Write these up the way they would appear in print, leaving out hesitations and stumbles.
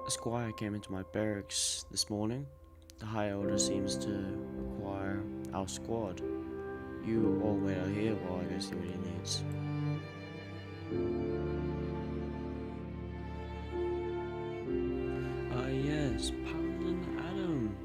A squire came into my barracks this morning. The High Elder seems to require our squad. You all wait out here while I go see what he needs. Yes, Paladin Adam.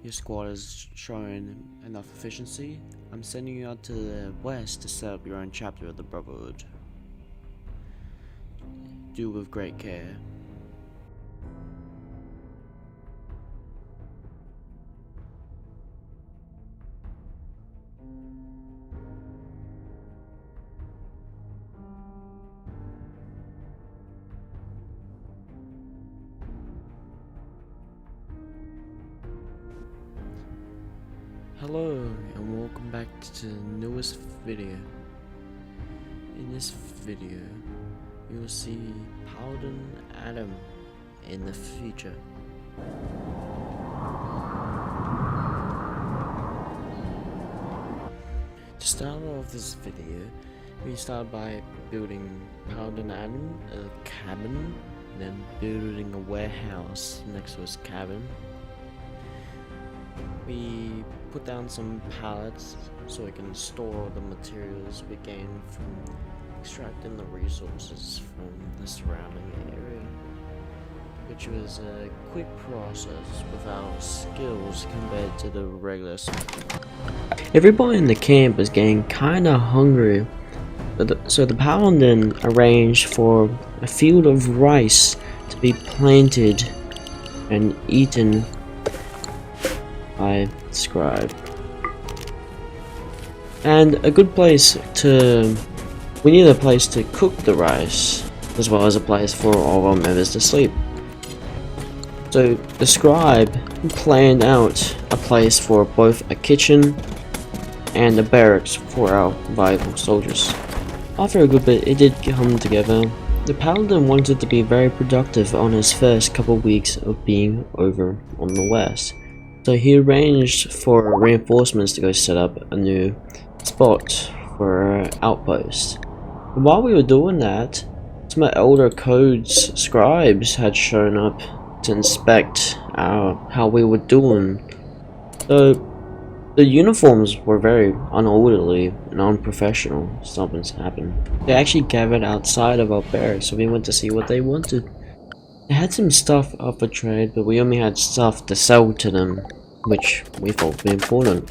Your squad has shown enough efficiency. I'm sending you out to the west to set up your own chapter of the Brotherhood. Do with great care. Hello and welcome back to the newest video. In this video, you will see Paladin Adam in the future. To start off this video, we start by building Paladin Adam a cabin, then building a warehouse next to his cabin. We put down some pallets so we can store the materials we gain from extracting the resources from the surrounding area, which was a quick process without skills compared to the regular. Everybody in the camp is getting kinda hungry, so the paladin arranged for a field of rice to be planted and eaten by scribe, and a good place to. We need a place to cook the rice, as well as a place for all our members to sleep. So the scribe planned out a place for both a kitchen and a barracks for our valuable soldiers. After a good bit, it did come together. The paladin wanted to be very productive on his first couple weeks of being over on the west. So he arranged for reinforcements to go set up a new spot for our outpost. And while we were doing that, some Elder Code's scribes had shown up to inspect how we were doing. So the uniforms were very unorderly and unprofessional. Something's happened. They actually gathered outside of our barracks, so we went to see what they wanted. They had some stuff up for trade, but we only had stuff to sell to them, which we thought would be important.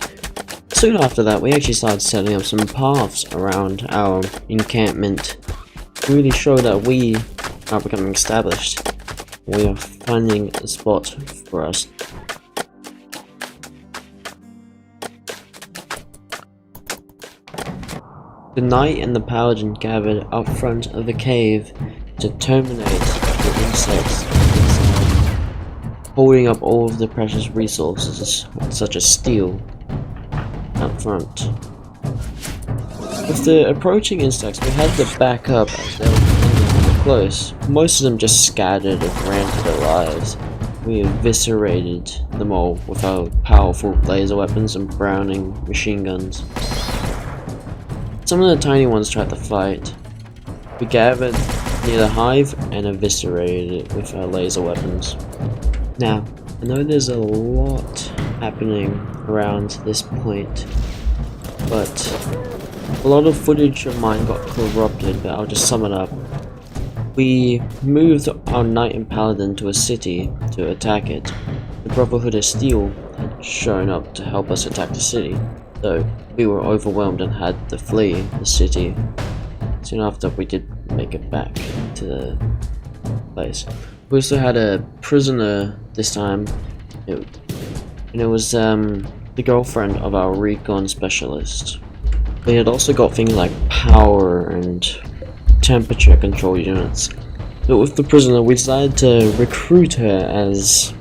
Soon after that, we actually started setting up some paths around our encampment to really show that we are becoming established. We are finding a spot for us. The knight and the paladin gathered up front of the cave to terminate the insects inside, holding up all of the precious resources such as steel up front. With the approaching insects, we had to back up as they were coming close. Most of them just scattered and ran for their lives. We eviscerated them all with our powerful laser weapons and Browning machine guns. Some of the tiny ones tried to fight. We gathered near the hive and eviscerated it with our laser weapons. Now, I know there's a lot happening around this point, but a lot of footage of mine got corrupted, but I'll just sum it up. We moved our knight and paladin to a city to attack it. The Brotherhood of Steel had shown up to help us attack the city, so we were overwhelmed and had to flee the city. Soon after, we did make it back to the place. We also had a prisoner this time, and it was the girlfriend of our recon specialist. We had also got things like power and temperature control units. But with the prisoner, we decided to recruit her, as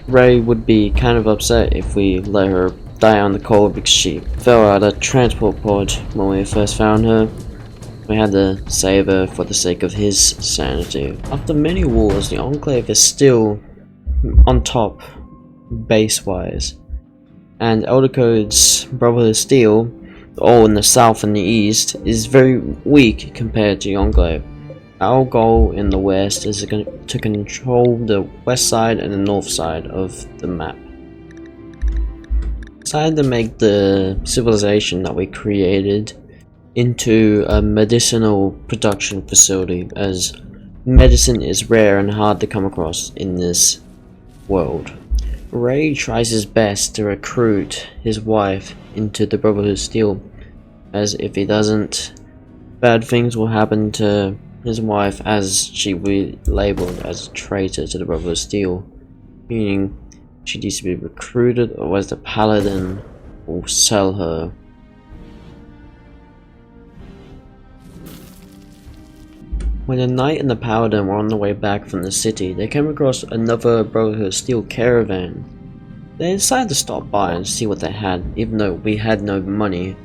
Ray would be kind of upset if we let her die on the cold because she fell out of a transport pod when we first found her. We had to save her for the sake of his sanity. After many wars, the Enclave is still on top, base-wise. And Elder Code's Brotherhood of Steel, all in the south and the east, is very weak compared to the Enclave. Our goal in the west is to control the west side and the north side of the map. We decided to make the civilization that we created into a medicinal production facility, as medicine is rare and hard to come across in this world. Ray tries his best to recruit his wife into the Brotherhood of Steel, as if he doesn't, bad things will happen to his wife, as she will be labeled as a traitor to the Brotherhood of Steel, meaning she needs to be recruited, or as the Paladin will sell her. When the Knight and the Paladin were on the way back from the city, they came across another Brotherhood of Steel caravan. They decided to stop by and see what they had, even though we had no money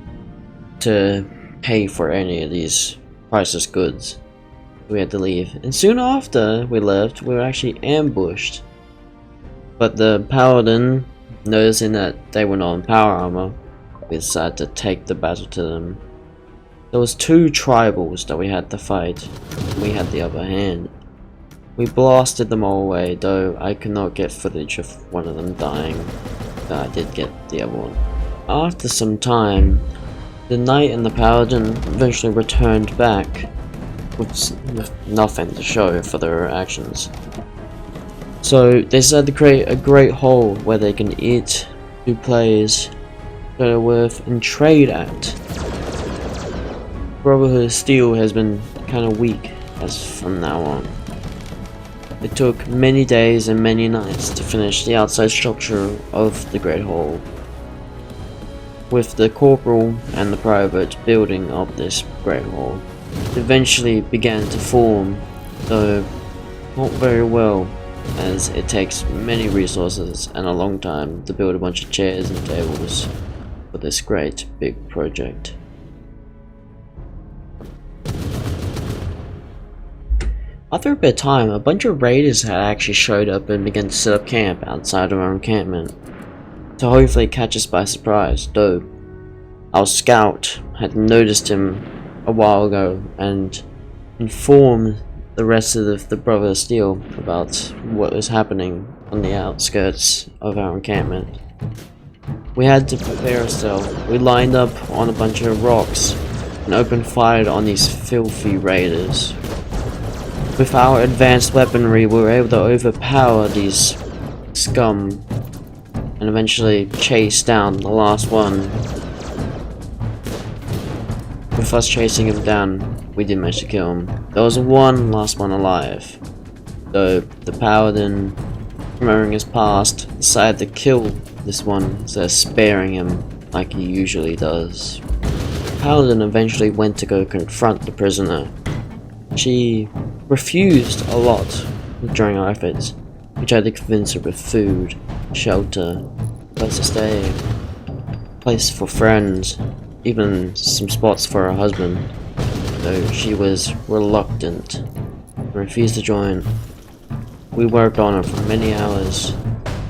to pay for any of these priceless goods. We had to leave, and soon after we left, we were actually ambushed. But the Paladin, noticing that they were not in power armor, we decided to take the battle to them. There was two tribals that we had to fight. We had the upper hand. We blasted them all away, though I could not get footage of one of them dying, but I did get the other one. After some time, the Knight and the Paladin eventually returned back with nothing to show for their actions. So they decided to create a great hole where they can eat, do plays, go with, and trade at. Brotherhood of Steel has been kind of weak as from now on. It took many days and many nights to finish the outside structure of the Great Hall, with the Corporal and the Private building up this Great Hall. It eventually began to form, though not very well, as it takes many resources and a long time to build a bunch of chairs and tables for this great big project. After a bit of time, a bunch of raiders had actually showed up and began to set up camp outside of our encampment to hopefully catch us by surprise, though our scout had noticed him a while ago and informed the rest of the Brotherhood of Steel about what was happening on the outskirts of our encampment. We had to prepare ourselves. We lined up on a bunch of rocks and opened fire on these filthy raiders. With our advanced weaponry, we were able to overpower these scum and eventually chase down the last one. With us chasing him down, we did manage to kill him. There was one last one alive, though the Paladin, remembering his past, decided to kill this one instead of sparing him like he usually does. The Paladin eventually went to go confront the prisoner. She refused a lot during our efforts. We tried to convince her with food, shelter, place to stay, place for friends, even some spots for her husband, though she was reluctant and refused to join. We worked on her for many hours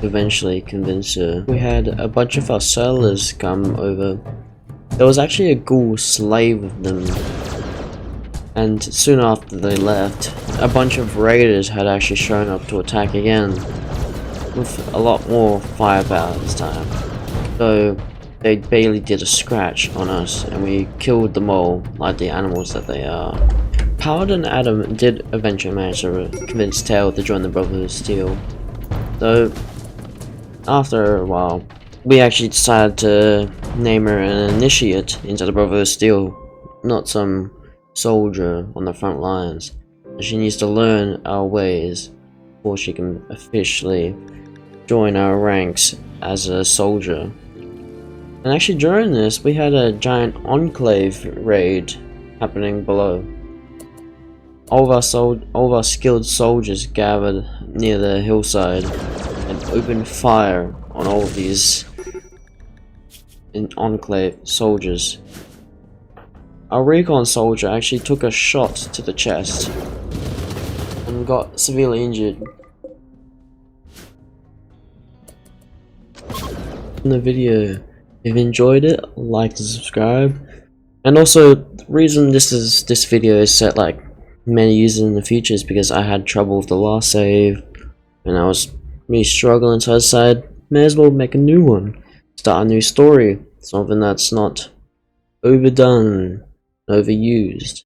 to eventually convince her. We had a bunch of our settlers come over. There was actually a ghoul slave with them, and soon after they left, a bunch of raiders had actually shown up to attack again, with a lot more firepower this time, though they barely did a scratch on us, and we killed them all like the animals that they are. Paladin Adam did eventually manage to convince Tail to join the Brotherhood of Steel, though after a while, we actually decided to name her an initiate into the Brotherhood of Steel, not some soldier on the front lines. She needs to learn our ways before she can officially join our ranks as a soldier. And actually during this, we had a giant enclave raid happening below. All of our skilled soldiers gathered near the hillside and opened fire on all of these enclave soldiers. Our recon soldier actually took a shot to the chest and got severely injured. In the video, if you enjoyed it, like and subscribe. And also, the reason this video is set like may use it in the future is because I had trouble with the last save, and I was really struggling, so I decided, may as well make a new one. Start a new story. Something that's not overdone, overused.